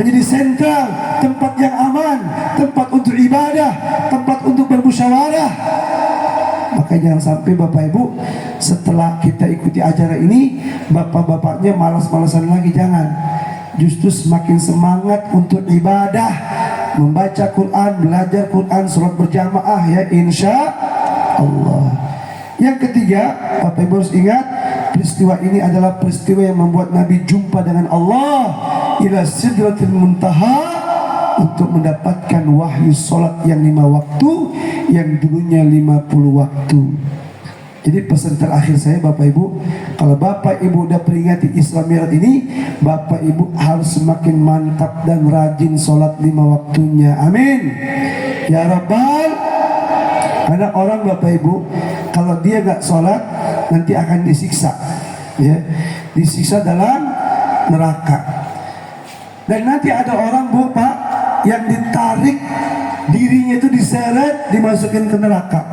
menjadi sentral tempat yang aman, tempat untuk ibadah, tempat untuk bermusyawarah. Maka jangan sampai Bapak Ibu setelah kita ikuti acara ini, bapak-bapaknya malas-malasan lagi, jangan. Justru semakin semangat untuk ibadah, membaca Quran, belajar Quran, sholat berjamaah, ya, insya Allah. Yang ketiga, Bapak Ibu harus ingat, peristiwa ini adalah peristiwa yang membuat Nabi jumpa dengan Allah ila sidratil muntaha, untuk mendapatkan wahyu sholat yang 5 waktu, yang dulunya 50 waktu. Jadi pesan terakhir saya Bapak Ibu, kalau Bapak Ibu udah peringati Isra Mi'raj ini, Bapak Ibu harus semakin mantap dan rajin sholat 5 waktunya. Amin ya Rabbal. Karena orang Bapak Ibu kalau dia gak sholat nanti akan disiksa, ya, disiksa dalam neraka. Dan nanti ada orang Bapak yang ditarik, dirinya itu diseret, dimasukin ke neraka,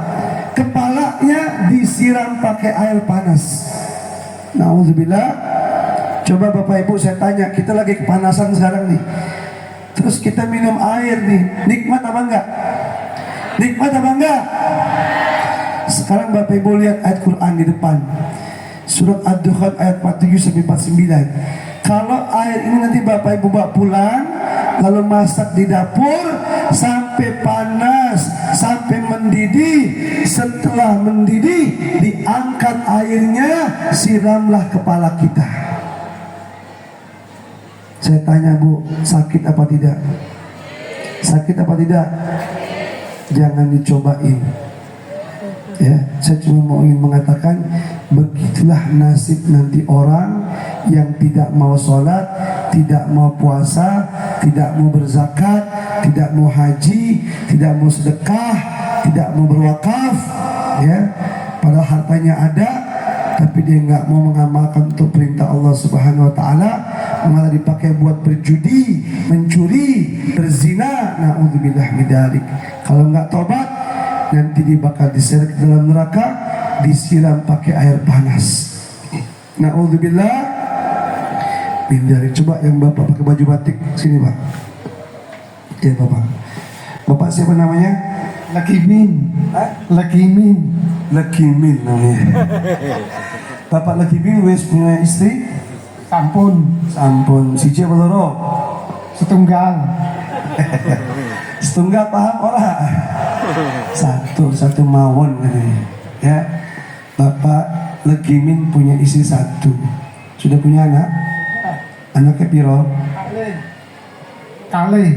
kepalanya disiram pakai air panas. Nauzubillah. Coba Bapak Ibu saya tanya, kita lagi kepanasan sekarang nih. Terus kita minum air nih, nikmat apa enggak? Nikmat apa enggak? Sekarang Bapak Ibu lihat ayat Quran di depan. Surat Ad-Dukhan ayat 47 sampai 49. Kalau air ini nanti Bapak Ibu bawa pulang, lalu masak di dapur sampai panas, sampai mendidih. Setelah mendidih, diangkat airnya, siramlah kepala kita. Saya tanya Bu, sakit apa tidak? Sakit apa tidak? Jangan dicobain. Ya, saya cuma mau ingin mengatakan begitulah nasib nanti orang yang tidak mau sholat, tidak mau puasa, tidak mau berzakat, tidak mau haji, tidak mau sedekah, tidak mau berwakaf, ya, padahal hartanya ada, tapi dia nggak mau mengamalkan untuk perintah Allah Subhanahu Wa Taala, malah dipakai buat berjudi, mencuri, berzina. Naudzubillah min dzalik. Kalau nggak tobat, nanti dia bakal diseret ke dalam neraka, disiram pakai air panas. Naudzubillah min dzalik. Coba yang bapak pakai baju batik sini pak. Ya bapak. Bapak siapa namanya? Lakimin. Lakimin. Lakimin namanya. Bapak Lakimin wes punya istri? Sampun. Sampun. Siji apa loro? Setunggal. Setunggal paham orang? Satu mawon katanya. Ya. Bapak Lakimin punya istri satu. Sudah punya anak? Anaknya piro? Kali.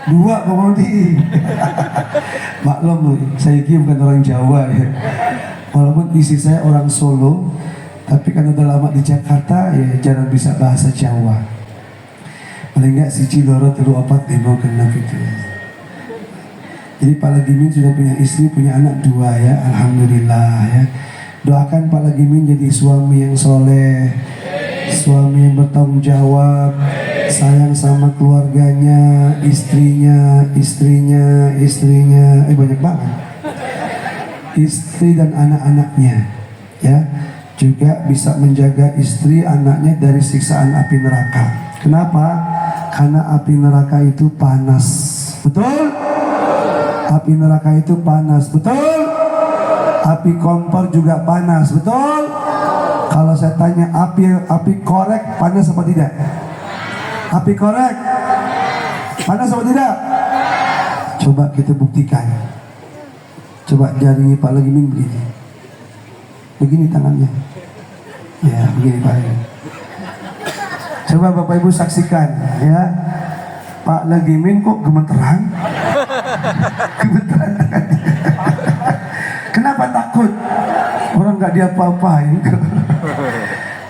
Dua Pak Modi. Maklum saya ini bukan orang Jawa ya. Walaupun istri saya orang Solo, tapi kan udah lama di Jakarta ya jarang bisa bahasa Jawa. Paling enggak siji loro telu opat lima genap itu. Jadi Pak Lagimin sudah punya istri, punya anak dua ya, alhamdulillah ya. Doakan Pak Lagimin jadi suami yang soleh, suami yang bertanggung jawab, sayang sama keluarganya, istrinya, banyak banget. Istri dan anak-anaknya, ya, juga bisa menjaga istri, anaknya dari siksaan api neraka. Kenapa? Karena api neraka itu panas, betul? Api neraka itu panas, betul? Api kompor juga panas, betul? Kalau saya tanya api korek panas apa tidak? Api korek panas apa tidak? Coba kita buktikan. Coba jari Pak Lagimin begini. Begini tangannya. Ya, begini Pak Lagimin. Coba Bapak Ibu saksikan ya. Pak Lagimin kok gemeteran? Gemeteran. Kenapa takut? Orang nggak diapa-apain.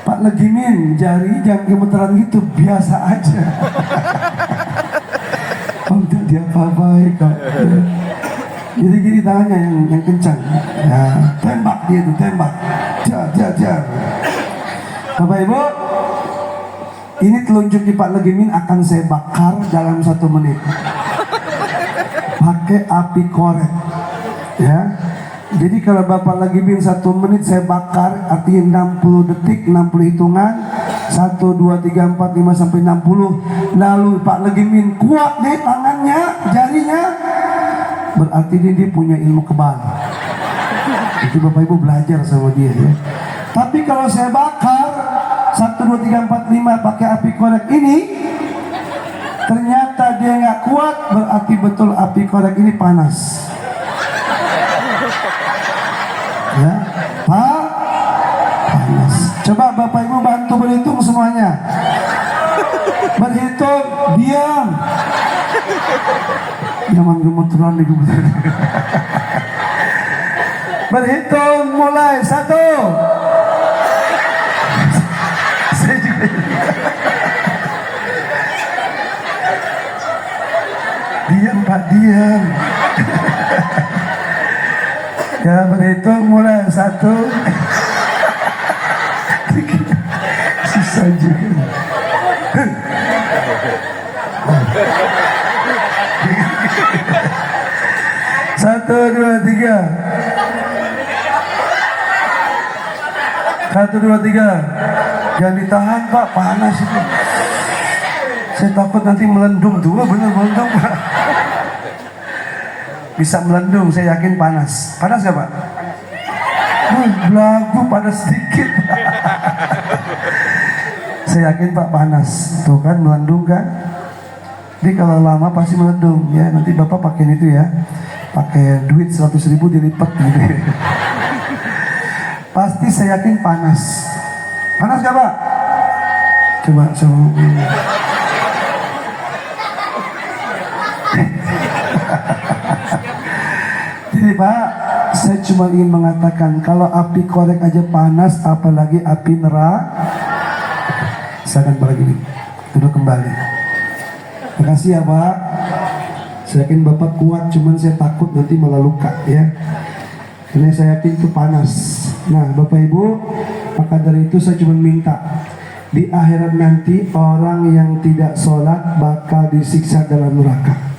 Pak Lagimin jari jangan gemeteran gitu, biasa aja. Untuk diapa-apain kok. Gini tangannya yang kencang. Ya, tembak dia tuh, tembak. Jar. Bapak Ibu, ini telunjuk di Pak Lagimin akan saya bakar dalam 1 menit. Pakai api korek. Ya. Jadi kalau Bapak Lagimin 1 menit saya bakar, artinya 60 detik, 60 hitungan, 1, 2, 3, 4, 5 sampai 60. Lalu Pak Lagimin kuat nih tangannya, jarinya, berarti dia punya ilmu kebal. Itu Bapak Ibu belajar sama dia ya. Tapi kalau saya bakar 1, 2, 3, 4, 5 pakai api korek ini, ternyata dia nggak kuat, berarti betul api korek ini panas. Ya, Pak, panas. Coba Bapak Ibu bantu berhitung semuanya. Berhitung, diam. Jangan gemeteran di gemeteran. Berhitung mulai 1. Saya juga. Diam Pak, diam. Ya, berhitung mulai 1. Susah juga. 1, 2, 3. 1, 2, 3. Jangan ditahan Pak, panas itu. Saya takut nanti melendung tuh, bener melendung. Bisa melendung, saya yakin panas. Panas gak Pak? Belagu panas sedikit. Saya yakin Pak panas. Tuh kan melendung kan? Jadi kalau lama pasti melendung ya. Nanti Bapak pakai itu ya. Pakai duit 100.000 dilipat gitu. Pasti saya yakin panas. Panas gak Pak? Coba Jadi Pak, saya cuma ingin mengatakan kalau api korek aja panas, apalagi api neraka. Saya akan balik ini, duduk kembali. Terima kasih ya Pak. Saya yakin Bapak kuat, cuman saya takut nanti malah luka ya. Karena saya yakin itu panas. Nah Bapak Ibu, maka dari itu saya cuma minta di akhirat nanti orang yang tidak sholat bakal disiksa dalam neraka.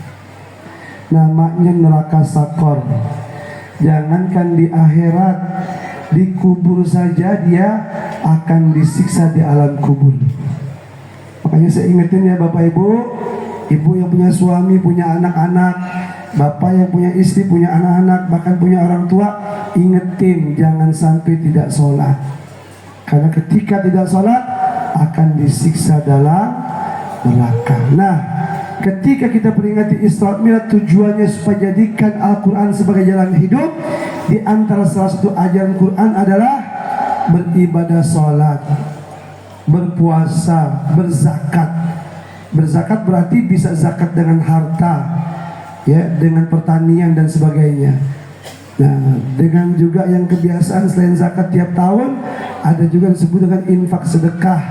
Namanya neraka sakor. Jangankan di akhirat, di kubur saja dia akan disiksa di alam kubur. Makanya saya ingetin ya Bapak Ibu, ibu yang punya suami, punya anak-anak, bapak yang punya istri, punya anak-anak, bahkan punya orang tua, ingetin jangan sampai tidak sholat. Karena ketika tidak sholat akan disiksa dalam neraka. Nah, ketika kita peringati Isra Mi'raj, tujuannya supaya jadikan Al-Quran sebagai jalan hidup. Di antara salah satu ajaran Quran adalah beribadah sholat, berpuasa, berzakat. Berzakat berarti bisa zakat dengan harta, ya, dengan pertanian dan sebagainya. Nah, dengan juga yang kebiasaan selain zakat tiap tahun, ada juga disebut dengan infak sedekah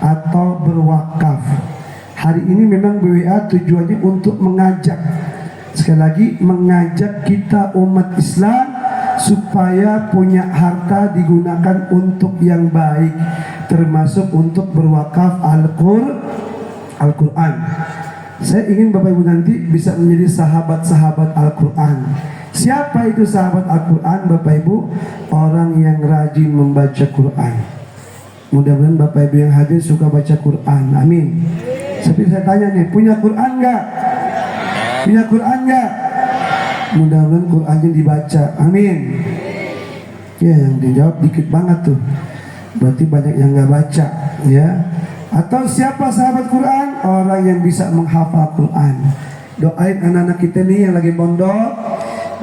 atau berwakaf. Hari ini memang BWA tujuannya untuk mengajak, sekali lagi mengajak kita umat Islam supaya punya harta digunakan untuk yang baik, termasuk untuk berwakaf Al-Quran. Saya ingin Bapak Ibu nanti bisa menjadi sahabat-sahabat Al-Quran. Siapa itu sahabat Al-Quran Bapak Ibu? Orang yang rajin membaca Quran. Mudah-mudahan Bapak Ibu yang hadir suka baca Quran. Amin. Seperti saya tanya nih, punya Quran nggak? Punya Quran nggak? Mudah-mudahan Qurannya dibaca. Amin. Ya, yang dijawab dikit banget tuh. Berarti banyak yang nggak baca, ya. Atau siapa sahabat Quran? Orang yang bisa menghafal Quran. Doain anak-anak kita nih yang lagi pondok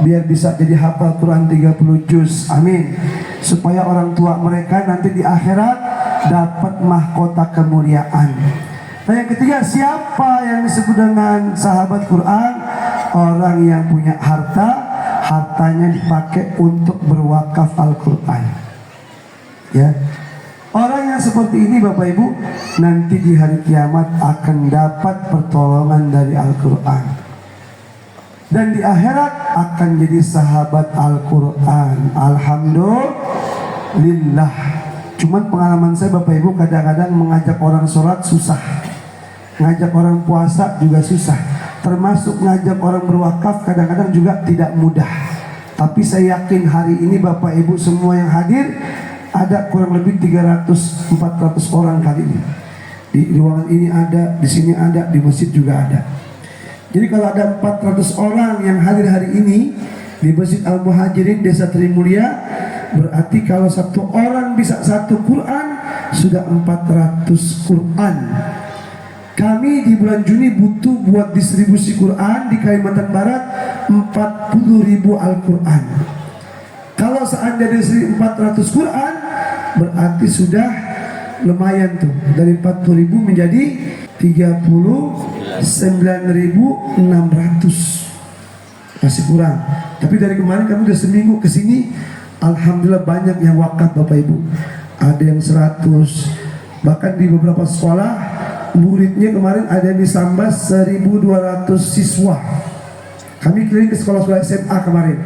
biar bisa jadi hafal Quran 30 juz. Amin. Supaya orang tua mereka nanti di akhirat dapat mahkota kemuliaan. Nah, yang ketiga, siapa yang disebut dengan sahabat Quran? Orang yang punya harta, hartanya dipakai untuk berwakaf Al-Quran. Ya. Orang yang seperti ini Bapak Ibu nanti di hari kiamat akan dapat pertolongan dari Al-Quran. Dan di akhirat akan jadi sahabat Al-Quran. Alhamdulillah. Cuman pengalaman saya Bapak Ibu kadang-kadang mengajak orang sholat susah, ngajak orang puasa juga susah, termasuk ngajak orang berwakaf kadang-kadang juga tidak mudah. Tapi saya yakin hari ini Bapak Ibu semua yang hadir ada kurang lebih 300-400 orang kali ini. Di ruangan ini ada, di sini ada, di masjid juga ada. Jadi kalau ada 400 orang yang hadir hari ini di Masjid Al-Muhajirin Desa Trimulya, berarti kalau satu orang bisa satu Quran, sudah 400 Quran. Kami di bulan Juni butuh buat distribusi Quran di Kalimantan Barat 40.000 Al-Quran. Kalau seandainya 400 Quran, berarti sudah lumayan tuh. Dari 40.000 menjadi 39.600. Masih kurang. Tapi dari kemarin kami udah seminggu kesini, alhamdulillah banyak yang wakaf Bapak Ibu. Ada yang 100. Bahkan di beberapa sekolah muridnya kemarin ada yang disambah 1.200 siswa. Kami keliling ke sekolah-sekolah SMA kemarin.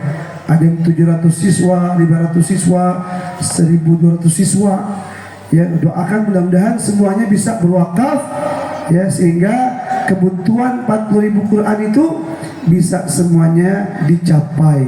Ada yang 700 siswa, 500 siswa, 1.200 siswa. Ya, doakan mudah-mudahan semuanya bisa berwakaf, ya, sehingga kebutuhan 40.000 Quran itu bisa semuanya dicapai.